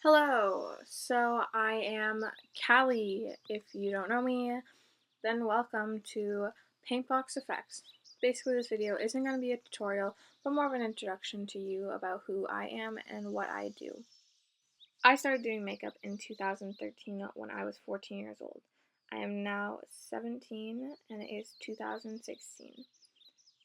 Hello, so I am Callie. If you don't know me, then welcome to Paintbox Effects. Basically, this video isn't going to be a tutorial, but more of an introduction to you about who I am and what I do. I started doing makeup in 2013 when I was 14 years old. I am now 17 and it is 2016.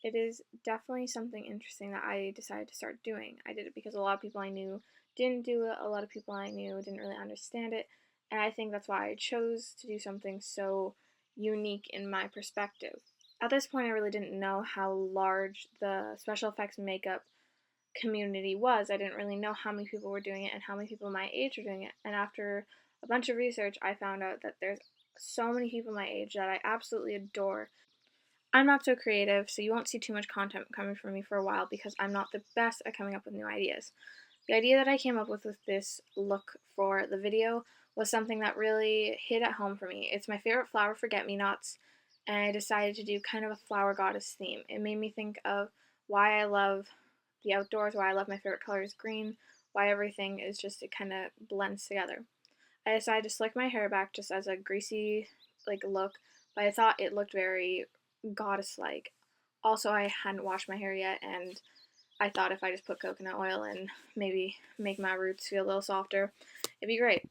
It is definitely something interesting that I decided to start doing. I did it because a lot of people I knew didn't do it, a lot of people I knew didn't really understand it, and I think that's why I chose to do something so unique in my perspective. At this point, I really didn't know how large the special effects makeup community was. I didn't really know how many people were doing it and how many people my age were doing it, and after a bunch of research, I found out that there's so many people my age that I absolutely adore. I'm not so creative, so you won't see too much content coming from me for a while because I'm not the best at coming up with new ideas. The idea that I came up with this look for the video was something that really hit at home for me. It's my favorite flower, forget-me-nots, and I decided to do kind of a flower goddess theme. It made me think of why I love the outdoors, why I love my favorite color is green, why everything is just, it kind of blends together. I decided to slick my hair back just as a greasy look, but I thought it looked very goddess-like. Also, I hadn't washed my hair yet, and I thought if I just put coconut oil and maybe make my roots feel a little softer, it'd be great.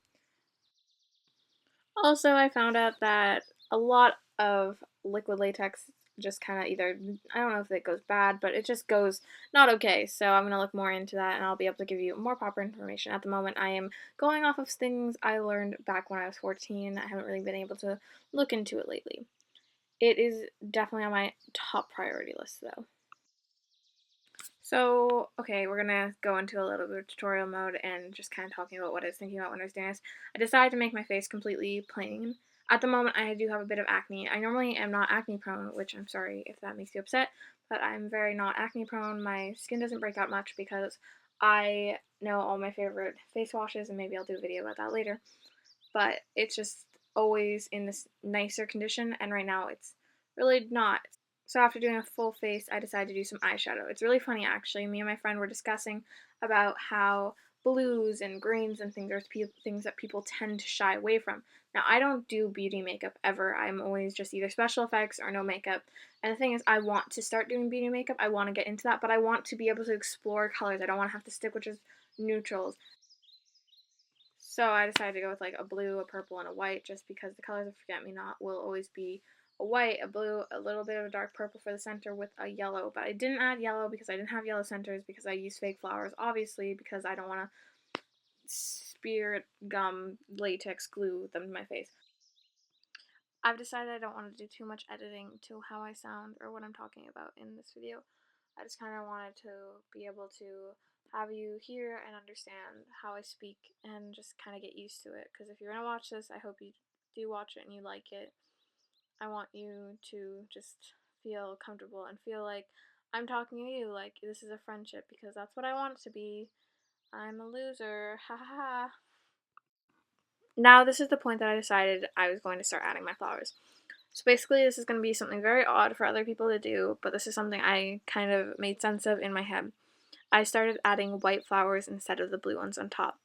Also, I found out that a lot of liquid latex just kind of either, I don't know if it goes bad, but it just goes not okay. So I'm going to look more into that and I'll be able to give you more proper information. At the moment, I am going off of things I learned back when I was 14. I haven't really been able to look into it lately. It is definitely on my top priority list though. So, okay, we're gonna go into a little bit of tutorial mode and just kind of talking about what I was thinking about when I was doing this. I decided to make my face completely plain. At the moment, I do have a bit of acne. I normally am not acne prone, which I'm sorry if that makes you upset, but I'm very not acne prone. My skin doesn't break out much because I know all my favorite face washes, and maybe I'll do a video about that later. But it's just always in this nicer condition, and right now it's really not. So after doing a full face, I decided to do some eyeshadow. It's really funny actually. Me and my friend were discussing about how blues and greens and things are things that people tend to shy away from. Now, I don't do beauty makeup ever. I'm always just either special effects or no makeup. And the thing is, I want to start doing beauty makeup. I want to get into that, but I want to be able to explore colors. I don't want to have to stick with just neutrals. So I decided to go with like a blue, a purple, and a white just because the colors of Forget-Me-Not will always be a white, a blue, a little bit of a dark purple for the center with a yellow. But I didn't add yellow because I didn't have yellow centers because I used fake flowers, obviously, because I don't want to spirit gum latex glue them to my face. I've decided I don't want to do too much editing to how I sound or what I'm talking about in this video. I just kind of wanted to be able to have you hear and understand how I speak and just kind of get used to it. Because if you're going to watch this, I hope you do watch it and you like it. I want you to just feel comfortable and feel like I'm talking to you, like this is a friendship, because that's what I want it to be. I'm a loser. Ha ha ha. Now, this is the point that I decided I was going to start adding my flowers. So basically, this is going to be something very odd for other people to do, but this is something I kind of made sense of in my head. I started adding white flowers instead of the blue ones on top.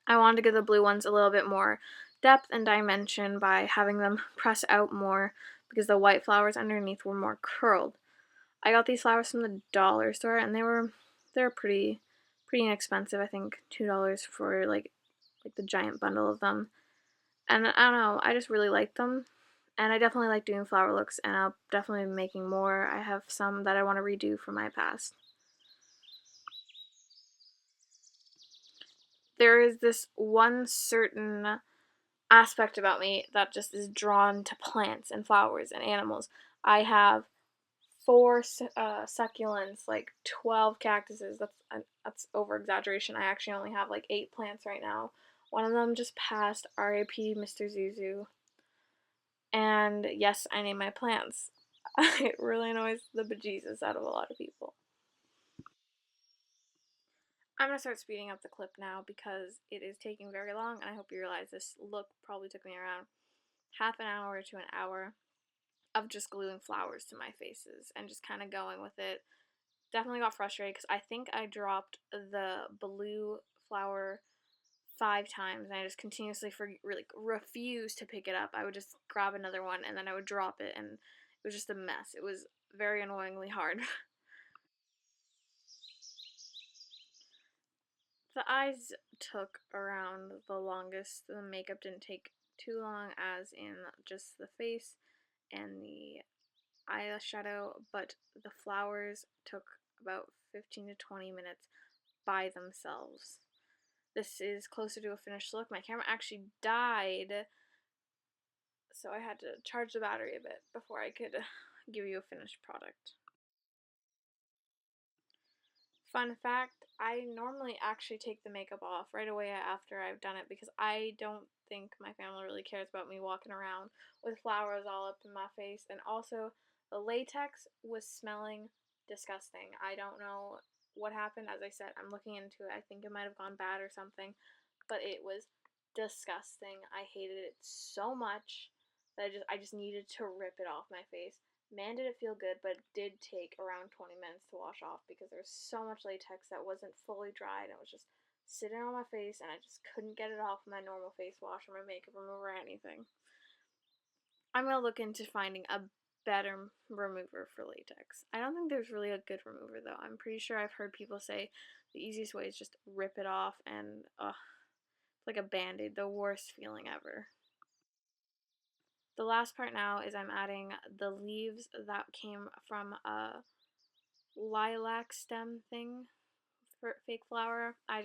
I wanted to give the blue ones a little bit more depth and dimension by having them press out more because the white flowers underneath were more curled. I got these flowers from the dollar store and they're pretty inexpensive. I think $2 for like the giant bundle of them. And I don't know, I just really like them. And I definitely like doing flower looks, and I'll definitely be making more. I have some that I want to redo from my past. There is this one certain aspect about me that just is drawn to plants and flowers and animals. I have four succulents, like 12 cactuses. That's over exaggeration. I actually only have like 8 plants right now. One of them just passed, R.I.P. Mr. Zuzu. And yes, I name my plants. It really annoys the bejesus out of a lot of people. I'm gonna start speeding up the clip now because it is taking very long, and I hope you realize this look probably took me around half an hour to an hour of just gluing flowers to my faces and just kind of going with it. Definitely got frustrated because I think I dropped the blue flower 5 times, and I just continuously really refused to pick it up. I would just grab another one and then I would drop it, and it was just a mess. It was very annoyingly hard. The eyes took around the longest. The makeup didn't take too long, as in just the face and the eyeshadow, but the flowers took about 15 to 20 minutes by themselves. This is closer to a finished look. My camera actually died, so I had to charge the battery a bit before I could give you a finished product. Fun fact, I normally actually take the makeup off right away after I've done it because I don't think my family really cares about me walking around with flowers all up in my face. And also, the latex was smelling disgusting. I don't know what happened. As I said, I'm looking into it. I think it might have gone bad or something, but it was disgusting. I hated it so much that I just needed to rip it off my face. Man, did it feel good, but it did take around 20 minutes to wash off because there was so much latex that wasn't fully dried. It was just sitting on my face, and I just couldn't get it off with my normal face wash or my makeup remover or anything. I'm going to look into finding a better remover for latex. I don't think there's really a good remover, though. I'm pretty sure I've heard people say the easiest way is just rip it off, and it's like a band-aid, the worst feeling ever. The last part now is I'm adding the leaves that came from a lilac stem thing for fake flower. I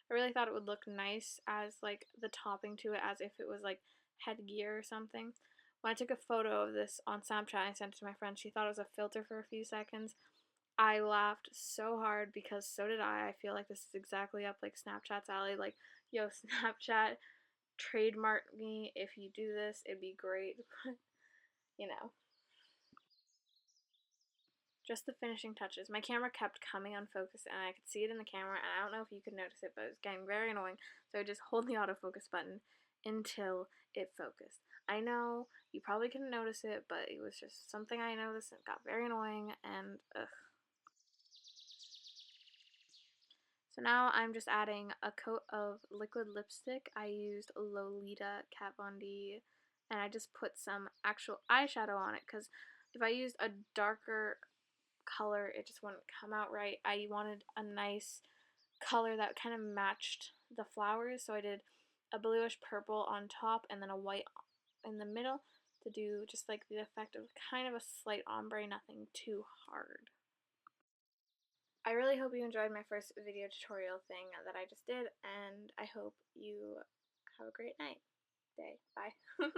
really thought it would look nice as like the topping to it, as if it was like headgear or something. When I took a photo of this on Snapchat and I sent it to my friend, she thought it was a filter for a few seconds. I laughed so hard because so did I. I feel like this is exactly up like Snapchat's alley. Like, yo, Snapchat, trademark me if you do this. It'd be great. you know. Just the finishing touches. My camera kept coming unfocused and I could see it in the camera, and I don't know if you could notice it, but it was getting very annoying. So I just hold the autofocus button until it focused. I know you probably couldn't notice it, but it was just something I noticed and it got very annoying, and ugh. So now I'm just adding a coat of liquid lipstick. I used Lolita Kat Von D, and I just put some actual eyeshadow on it because if I used a darker color, it just wouldn't come out right. I wanted a nice color that kind of matched the flowers, so I did a bluish purple on top and then a white in the middle to do just like the effect of kind of a slight ombre, nothing too hard. I really hope you enjoyed my first video tutorial thing that I just did, and I hope you have a great night, day, bye.